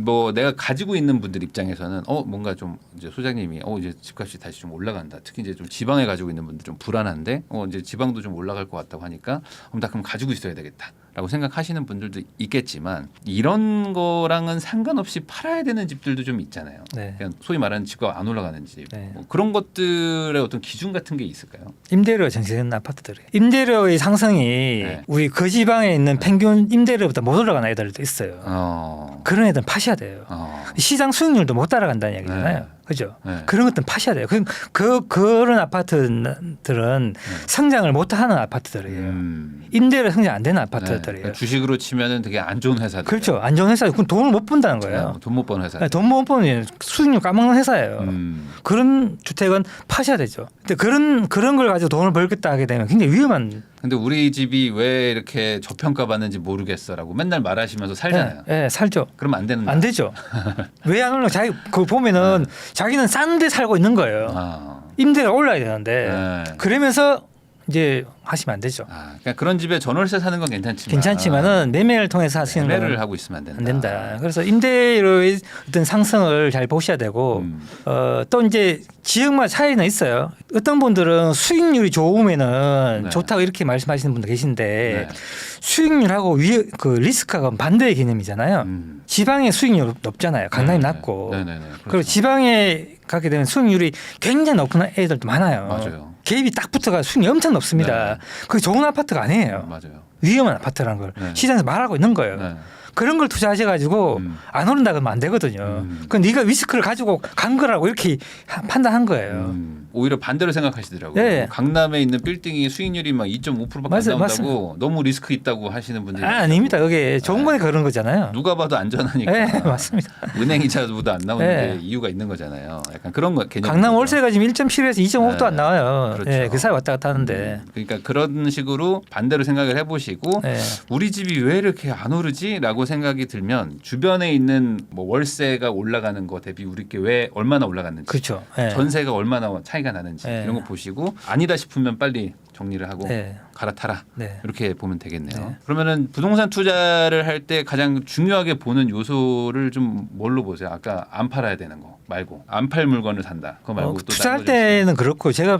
뭐 내가 가지고 있는 분들 입장에서는 뭔가 좀 이제 소장님이 이제 집값이 다시 좀 올라간다. 특히 이제 좀 지방에 가지고 있는 분들 좀 불안한데 이제 지방도 좀 올라갈 것 같다고 하니까 나 그럼 가지고 있어야 되겠다. 라고 생각하시는 분들도 있겠지만 이런 거랑은 상관없이 팔아야 되는 집들도 좀 있잖아요. 네. 그냥 소위 말하는 집값 안 올라가는 집. 네. 뭐 그런 것들의 어떤 기준 같은 게 있을까요? 임대료 정책은 아파트들이 임대료의 상승이 네. 우리 그 지방에 있는 평균 임대료보다 못 올라가는 애들도 있어요. 그런 애들은 파셔야 돼요. 시장 수익률도 못 따라간다는 얘기잖아요. 네. 그죠? 네. 그런 것들은 파셔야 돼요. 그런 아파트들은 성장을 못하는 아파트들이에요. 임대료 성장 안 되는 아파트들이에요. 그러니까 주식으로 치면은 되게 안 좋은 회사들. 그렇죠. 안 좋은 회사예요. 그럼 돈을 못 번다는 거예요. 돈 못 버는 회사. 돈 못 버는 수익률 까먹는 회사예요. 그런 주택은 파셔야 되죠. 근데 그런 걸 가지고 돈을 벌겠다 하게 되면 굉장히 위험한. 근데 우리 집이 왜 이렇게 저평가받는지 모르겠어라고 맨날 말하시면서 살잖아요. 네, 살죠. 그러면 안 되는 안 되죠. 왜 안 올라? 자기 그거 보면은 자기는 싼 데 살고 있는 거예요. 임대가 올라야 되는데 그러면서 이제 하시면 안 되죠. 그러니까 그런 집에 전월세 사는 건 괜찮지만은 매매를 통해서 하시는 건 매매를 하고 있으면 안 된다. 그래서 임대료의 어떤 상승을 잘 보셔야 되고 또 이제 지역마다 차이는 있어요. 어떤 분들은 수익률이 좋으면은 네. 좋다고 이렇게 말씀하시는 분도 계신데 네. 수익률하고 그 리스크가 반대의 개념이잖아요. 지방의 수익률 높잖아요. 강남이 낮고. 그렇죠. 그리고 지방에 가게 되면 수익률이 굉장히 높은 애들도 많아요. 맞아요. 개입이 딱 붙어가 수익이 엄청 높습니다. 네. 그게 좋은 아파트가 아니에요. 맞아요. 위험한 아파트라는 걸 시장에서 말하고 있는 거예요. 네. 그런 걸 투자하셔가지고 안 오른다 그러면 안 되거든요. 그 네가 리스크를 가지고 간 거라고 이렇게 판단한 거예요. 오히려 반대로 생각하시더라고요. 네. 강남에 있는 빌딩이 수익률이 막 2.5%밖에 안 맞아요, 나온다고 너무 리스크 있다고 하시는 분들이 아닙니다. 그게 좋은 거니까 그런 거잖아요. 누가 봐도 안전하니까. 네, 맞습니다. 은행 이자보다 안 나오는 네. 게 이유가 있는 거잖아요. 약간 그런 거 개념. 강남 월세가 지금 1.7에서 2.5도 안 네. 나와요. 그렇죠. 네, 그 사이 왔다 갔다 하는데. 그러니까 그런 식으로 반대로 생각을 해보시고 네. 우리 집이 왜 이렇게 안 오르지라고 생각이 들면 주변에 있는 뭐 월세가 올라가는 거 대비 우리 게 왜 얼마나 올라갔는지, 그렇죠. 네. 전세가 얼마나 차이가 나는지 네. 이런 거 보시고 아니다 싶으면 빨리 정리를 하고 네. 갈아타라. 네. 이렇게 보면 되겠네요. 네. 그러면은 부동산 투자를 할 때 가장 중요하게 보는 요소를 좀 뭘로 보세요? 아까 안 팔아야 되는 거 말고 안 팔 물건을 산다. 그거 말고 또 투자할 다른 거 좀 있어요? 때는 그렇고 제가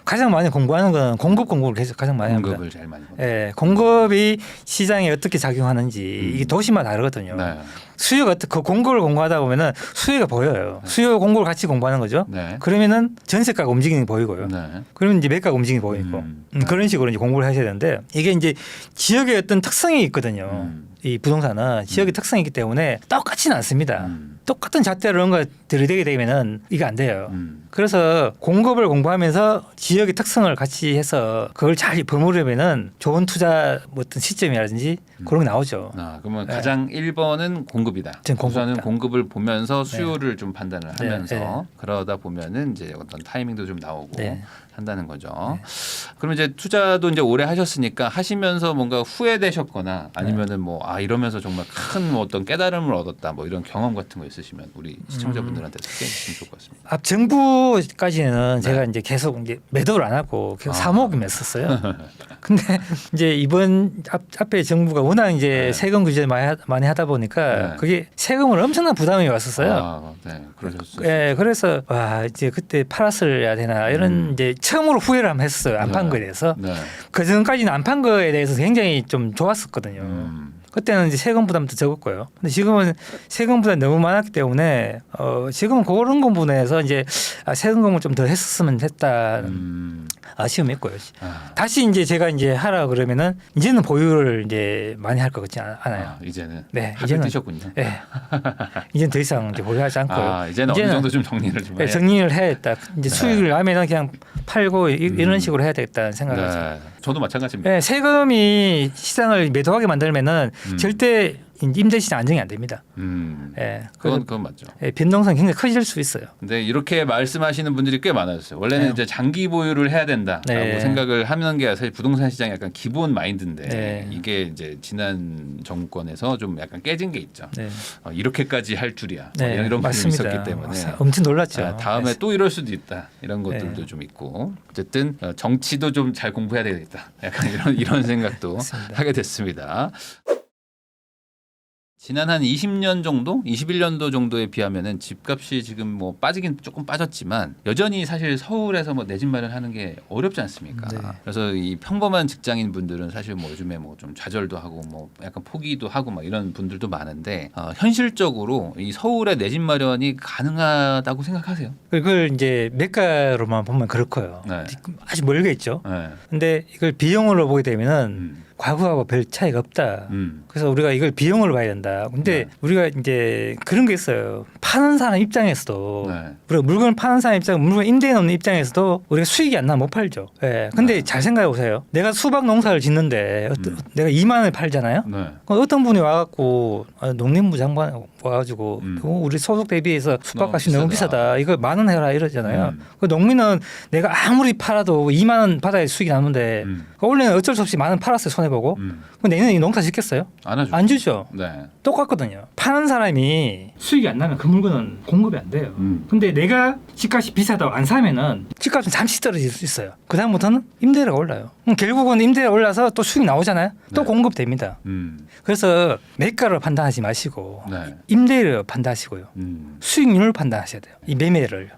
가장 많이 공부하는 건 공급을 계속 가장 많이 합니다. 공급을 제일 많이 보는. 예, 공급이 시장에 어떻게 작용하는지 이게 도시마다 다르거든요. 네. 수요가 그 공급을 공부하다 보면은 수요가 보여요. 수요 공급을 같이 공부하는 거죠. 네. 그러면은 전세가가 움직이는 게 보이고요. 네. 그러면 이제 매가가 움직이는 게 보이고 그런 식으로 이제 공부를 하셔야 되는데 이게 이제 지역의 어떤 특성이 있거든요. 이 부동산은 지역의 특성이 있기 때문에 똑같지는 않습니다. 똑같은 잣대로 이런 거 들이대게 되면은 이게 안 돼요. 그래서 공급을 공부하면서 지역의 특성을 같이 해서 그걸 잘 버무리면은 좋은 투자 뭐 어떤 시점이라든지 그런 게 나오죠. 그러면 네. 가장 1번은 공급이다. 전 공급이다. 우선은 공급을 보면서 수요를 좀 판단을 네. 하면서 네. 그러다 보면은 이제 어떤 타이밍도 좀 나오고 네. 한다는 거죠. 그럼 이제 투자도 이제 오래 하셨으니까 하시면서 뭔가 후회되셨거나 아니면은 뭐 이러면서 정말 큰 뭐 어떤 깨달음을 얻었다 뭐 이런 경험 같은 거 있으시면 우리 시청자분들한테 소개해 주시면 좋을 것 같습니다. 앞 정부까지는 제가 이제 계속 이제 매도를 안 하고 계속 사모금을 했었어요. 근데 이제 이번 앞에 정부가 워낙 이제 세금 규제 많이 하다 보니까 그게 세금을 엄청난 부담이 왔었어요. 네, 그러셨어요. 예, 그래서 와 이제 그때 팔았어야 되나 이런 이제 처음으로 후회를 한번 했어요. 안 판 거에 대해서. 네. 그 전까지는 안 판 거에 대해서 굉장히 좀 좋았었거든요. 그때는 이제 세금 부담도 적었고요. 근데 지금은 세금 부담이 너무 많았기 때문에 지금은 그런 부분에서 이제 세금을 좀 더 했었으면 했다는 아쉬움이 있고요. 다시 이제 제가 이제 하라 그러면은 이제는 보유를 이제 많이 할 것 같지 않아요. 이제는 네, 합을 뛰셨군요. 네. 이제는 더 이상 이제 보유하지 않고요. 이제는 어느 정도 좀 정리를 좀 네, 해야 정리를 해야겠다. 이제 수익을 나면은 그냥 팔고 이런 식으로 해야 되겠다는 생각을 하죠. 네. 저도 마찬가지입니다. 네, 세금이 시장을 매도하게 만들면은 절대 임대 시장 안정이 안 됩니다. 예, 그건 맞죠. 예, 변동성이 굉장히 커질 수 있어요. 근데 이렇게 말씀하시는 분들이 꽤 많았어요. 원래는 네. 이제 장기 보유를 해야 된다라고 네. 생각을 하는 게 사실 부동산 시장의 약간 기본 마인드인데 네. 이게 이제 지난 정권에서 좀 약간 깨진 게 있죠. 네. 이렇게까지 할 줄이야. 네, 이런 부분이 맞습니다. 있었기 때문에 엄청 놀랐죠. 다음에 또 이럴 수도 있다. 이런 것들도 네. 좀 있고 어쨌든 정치도 좀 잘 공부해야 되겠다. 약간 이런 생각도 맞습니다. 하게 됐습니다. 지난 한 20년 정도, 21년도 정도에 비하면은 집값이 지금 뭐 빠지긴 조금 빠졌지만 여전히 사실 서울에서 뭐 내 집 마련하는 게 어렵지 않습니까? 네. 그래서 이 평범한 직장인 분들은 사실 뭐 요즘에 뭐 좀 좌절도 하고 뭐 약간 포기도 하고 막 이런 분들도 많은데 현실적으로 이 서울에 내 집 마련이 가능하다고 생각하세요? 그걸 이제 매가로만 보면 그렇고요. 네. 아직 멀게 있죠. 네. 근데 이걸 비용으로 보게 되면은 과거하고 별 차이가 없다. 그래서 우리가 이걸 비용으로 봐야 된다. 근데 네. 우리가 이제 그런 게 있어요. 파는 사람 입장에서도 네. 우리가 물건을 파는 사람 입장, 물건 임대해 놓는 입장에서도 우리가 수익이 안 나면 못 팔죠. 예. 근데 네. 잘 생각해 보세요. 내가 수박 농사를 짓는데 내가 2만 원에 팔잖아요. 네. 그럼 어떤 분이 와갖고 농림부 장관 와가지고 우리 소득 대비해서 수박값이 너무 비싸다. 이거 10,000원 해라 이러잖아요. 그 농민은 내가 아무리 팔아도 2만 원 받아야 수익이 나는데 원래는 어쩔 수 없이 10,000원 팔았어요. 손해보고. 그럼 내년에 농사 짓겠어요? 안 하죠. 안 주죠. 네. 똑같거든요. 파는 사람이 수익이 안 나면 그 물건은 공급이 안 돼요. 근데 내가 집값이 비싸다고 안 사면은 집값은 잠시 떨어질 수 있어요. 그 다음부터는 임대료가 올라요. 그럼 결국은 임대료가 올라서 또 수익 나오잖아요. 또 네. 공급됩니다. 그래서 매가를 판단하지 마시고 네. 임대료 판단하시고요. 수익률을 판단하셔야 돼요. 이 매매를.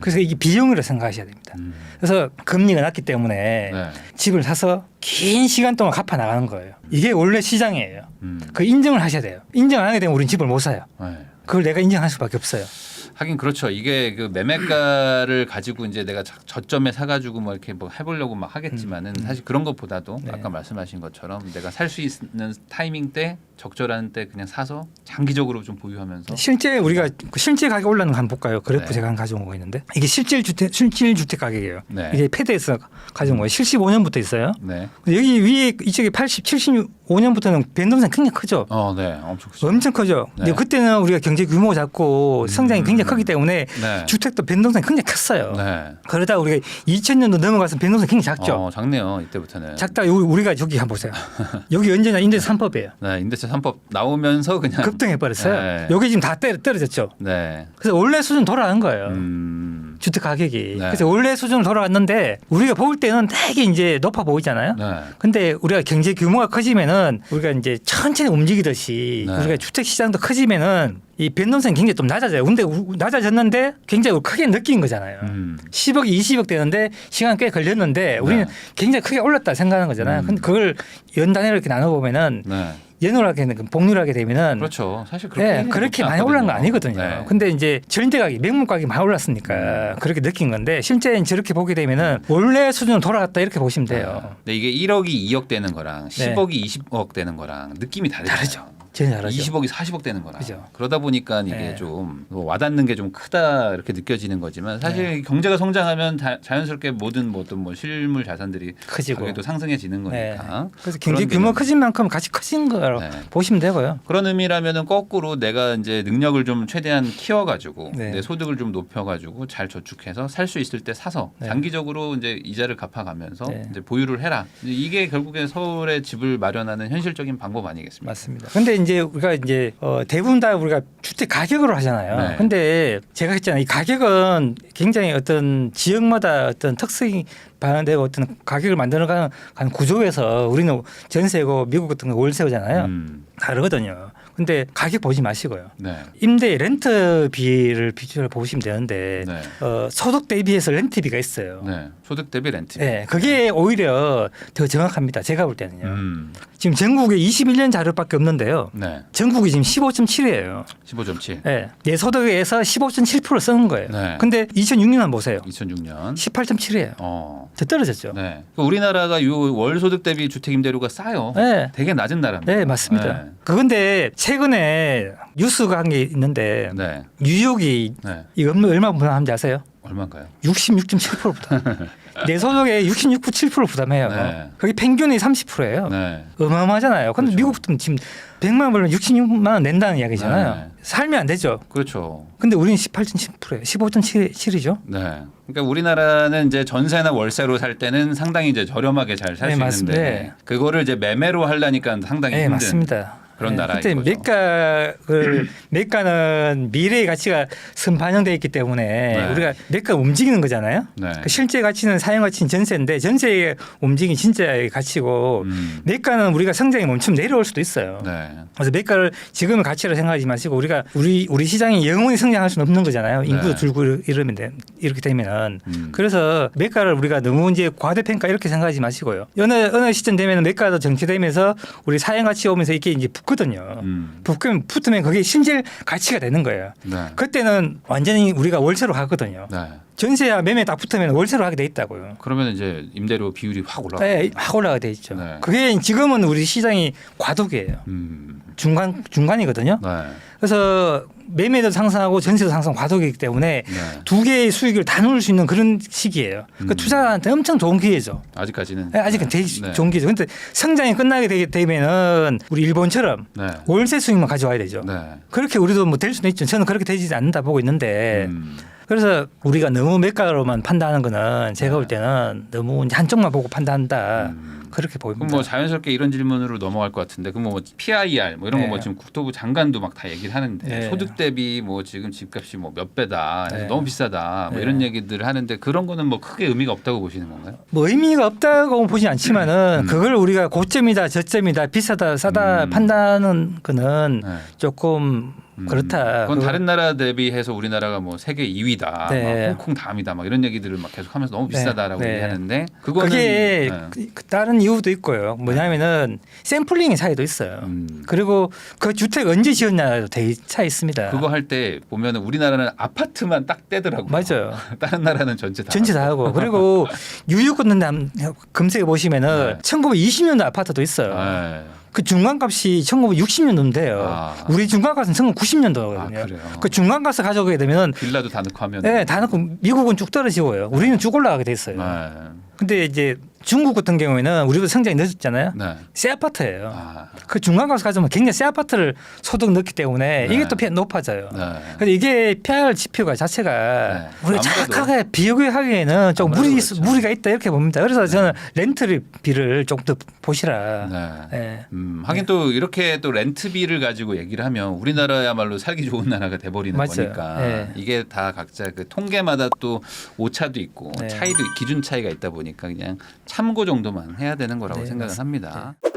그래서 이게 비용으로 생각하셔야 됩니다. 그래서 금리가 낮기 때문에 네. 집을 사서 긴 시간 동안 갚아 나가는 거예요. 이게 원래 시장이에요. 그 인정을 하셔야 돼요. 인정 안 하게 되면 우리는 집을 못 사요. 네. 그걸 내가 인정할 수밖에 없어요. 하긴 그렇죠. 이게 그 매매가를 가지고 이제 내가 저점에 사가지고 뭐 이렇게 뭐 해보려고 막 하겠지만은 사실 그런 것보다도 네. 아까 말씀하신 것처럼 내가 살 수 있는 타이밍 때 적절한 때 그냥 사서 장기적으로 좀 보유하면서 실제 우리가 그 실제 가격 올라가는 거 한번 볼까요? 그래프 네. 제가 가져온 거 있는데 이게 실질 주택 가격이에요. 네. 이게 패드에서 가져온 거예요. 75년부터 있어요. 네. 여기 위에 이쪽에 75년부터는 변동성이 굉장히 크죠. 네. 엄청 크죠. 엄청 크죠. 네. 근데 그때는 우리가 경제 규모가 작고 성장이 굉장히 크기 때문에 네. 주택도 변동성이 굉장히 컸어요. 네. 그러다 우리가 2000년도 넘어가서 변동성이 굉장히 작죠. 작네요. 이때부터는. 작다. 우리가 저기 한번 보세요. 여기 언제나 인대세 3법이에요. 네. 임대차 3법 나오면서 그냥 급등해 버렸어요. 네. 여기 지금 다 떨어졌죠. 네. 그래서 원래 수준 돌아간 거예요. 주택 가격이. 네. 그래서 원래 수준으로 돌아갔는데 우리가 볼 때는 되게 이제 높아 보이잖아요. 네. 근데 우리가 경제 규모가 커지면은 우리가 이제 천천히 움직이듯이 네. 우리가 주택 시장도 커지면은 이 변동성이 굉장히 좀 낮아져요. 근데 낮아졌는데 굉장히 크게 느낀 거잖아요. 10억, 20억 되는데 시간 꽤 걸렸는데 우리는 네. 굉장히 크게 올랐다 생각하는 거잖아요. 근데 그걸 연 단위로 이렇게 나눠 보면은 네. 연홀하게 복률하게 되면은 그렇죠. 사실 그렇게, 그렇게 많이 올라간 거 아니거든요. 네. 근데 이제 전대 가격, 매물 가격이 많이 올랐으니까 그렇게 느낀 건데 실제 저렇게 보게 되면은 원래 수준으로 돌아갔다 이렇게 보시면 돼요. 근데 이게 1억이 2억 되는 거랑 10억이 20억 되는 거랑 느낌이 다르죠. 제일 잘하죠. 20억이 40억 되는 거라. 그죠. 그러다 보니까 이게 네. 좀 와닿는 게 좀 크다 이렇게 느껴지는 거지만 사실 경제가 성장하면 자연스럽게 모든 어떤 뭐 실물 자산들이 커지고. 가격도 상승해지는 네. 거니까. 그래서 경제 그런 규모 개념. 커진 만큼 같이 커진 거라고 네. 보시면 되고요. 그런 의미라면은 거꾸로 내가 이제 능력을 좀 최대한 키워가지고 네. 내 소득을 좀 높여가지고 잘 저축해서 살 수 있을 때 사서 네. 장기적으로 이제 이자를 갚아가면서 네. 이제 보유를 해라. 이게 결국에 서울에 집을 마련하는 현실적인 방법 아니겠습니까? 맞습니다. 근데 이제 우리가 이제 대부분 다 우리가 주택 가격으로 하잖아요. 네. 근데 제가 했잖아요. 이 가격은 굉장히 어떤 지역마다 어떤 특성이 반영되고 어떤 가격을 만들어가는 구조에서 우리는 전세고 미국 같은 거 월세잖아요. 다르거든요. 근데 가격 보지 마시고요. 네. 임대 렌트비를 비중을 보시면 되는데 네. 소득 대비해서 렌트비가 있어요. 네. 소득 대비 렌트. 네, 그게 오히려 더 정확합니다. 제가 볼 때는요. 음. 지금 전국에 21년 자료밖에 없는데요. 네. 전국이 지금 15.7이에요. 15.7. 네, 내 소득에서 15.7% 쓰는 거예요. 네. 근데 2006년 보세요. 2006년. 18.7이에요. 더 떨어졌죠. 네. 우리나라가 요 월 소득 대비 주택 임대료가 싸요. 네. 되게 낮은 나라입니다. 네, 맞습니다. 네. 그런데 최근에 뉴스가 한 게 있는데 네. 뉴욕이 네. 이거 얼마 부담하는지 아세요? 얼마인가요? 66.7% 부담. 내 소득의 66.7% 부담해요. 네. 거기 평균이 30%예요. 네. 어마어마하잖아요. 근데 그렇죠. 미국은 지금 100만 원 벌면 66만 원 낸다는 이야기잖아요. 네. 살면 안 되죠. 그렇죠. 근데 우리는 18.7%예요. 15.7이죠. 네. 그러니까 우리나라는 이제 전세나 월세로 살 때는 상당히 이제 저렴하게 잘 살 네, 수 맞습니다. 있는데 네. 그거를 이제 매매로 하려니까 상당히 네, 힘든. 맞습니다. 그런 나라인 그때 거죠. 매가는 미래의 가치가 선반영돼 있기 때문에 네. 우리가 매가 움직이는 거잖아요. 네. 그 실제 가치는 사용 가치는 전세인데 전세의 움직임 진짜의 가치고 매가는 우리가 성장이 멈추면 내려올 수도 있어요. 네. 그래서 매가를 지금의 가치로 생각하지 마시고 우리가 우리 시장이 영원히 성장할 수는 없는 거잖아요. 인구도 네. 줄고 이렇게 되면은 그래서 매가를 우리가 너무 이제 과대평가 이렇게 생각하지 마시고요. 어느 시점 되면 매가도 정체되면서 우리 사용 가치가 오면서 이게 이제 붙거든요. 붙으면 그게 실질 가치가 되는 거예요. 네. 그때는 완전히 우리가 월세로 가거든요. 네. 전세야 매매 딱 붙으면 월세로 하게 돼 있다고요. 그러면 이제 임대료 비율이 확 올라가요. 네, 확 올라가게 돼 있죠. 네. 그게 지금은 우리 시장이 과도기예요. 중간이거든요. 네. 그래서 매매도 상승하고 전세도 상승 과도기이기 때문에 네. 두 개의 수익을 다 누릴 수 있는 그런 시기예요. 그 투자한테 엄청 좋은 기회죠. 아직까지는. 네, 아직은 되게 네. 좋은 기회죠. 근데 성장이 끝나게 되면은 우리 일본처럼 네. 월세 수익만 가져와야 되죠. 네. 그렇게 우리도 뭐 될 수는 있죠. 저는 그렇게 되지 않는다 보고 있는데 그래서 우리가 너무 매가로만 판단하는 거는 제가 볼 때는 너무 이제 한쪽만 보고 판단한다. 그렇게 보입니다. 그럼 뭐 자연스럽게 이런 질문으로 넘어갈 것 같은데, 그럼 뭐 PIR 뭐 이런 네. 거 뭐 지금 국토부 장관도 막 다 얘기를 하는데 네. 소득 대비 뭐 지금 집값이 뭐 몇 배다, 네. 너무 비싸다, 뭐 네. 이런 얘기들 하는데 그런 거는 뭐 크게 의미가 없다고 보시는 건가요? 뭐 의미가 없다고 보진 않지만은 그걸 우리가 고점이다 저점이다 비싸다 싸다 판단하는 거는 네. 조금 그렇다. 그건 다른 나라 대비해서 우리나라가 뭐 세계 2위다, 네. 막 홍콩 다음이다, 막 이런 얘기들을 막 계속하면서 너무 네. 비싸다라고 네. 얘기하는데 그거는 그게 네. 그 다른 이유도 있고요. 뭐냐면은 샘플링의 차이도 있어요. 그리고 그 주택 언제 지었냐도 되게 차이 있습니다. 그거 할 때 보면 우리나라는 아파트만 딱 떼더라고요. 맞아요. 다른 나라는 전체 다. 전체 다 하고 그리고 뉴욕 같은 데 검색해 보시면은 네. 1920년도 아파트도 있어요. 네. 그 중간값이 1960년도인데요. 아. 우리 중간값은 1990년도거든요. 아, 그래요? 그 중간값을 가져가게 되면 빌라도 다 넣고 하면. 네, 다 넣고 미국은 쭉 떨어지고요. 우리는 쭉 올라가게 돼 있어요. 네. 근데 이제 중국 같은 경우에는 우리보다 성장이 늦었잖아요. 네. 새 아파트예요. 아. 그 중간값을 가져오면 굉장히 새 아파트를 소득 넣기 때문에 네. 이게 또 높아져요. 네. 근데 이게 PR 지표가 자체가 네. 우리가 아무래도. 정확하게 비교하기에는 좀 아무래도 그렇죠. 무리가 있다 이렇게 봅니다. 그래서 저는 렌트비를 좀 더 보시라. 네. 네. 하긴 또 이렇게 또 렌트비를 가지고 얘기를 하면 우리나라야말로 살기 좋은 나라가 돼버리는 맞아요. 거니까 네. 이게 다 각자 그 통계마다 또 오차도 있고 네. 차이도 기준 차이가 있다 보니까 그냥 참고 정도만 해야 되는 거라고 네, 생각을 맞습니다. 합니다. 네.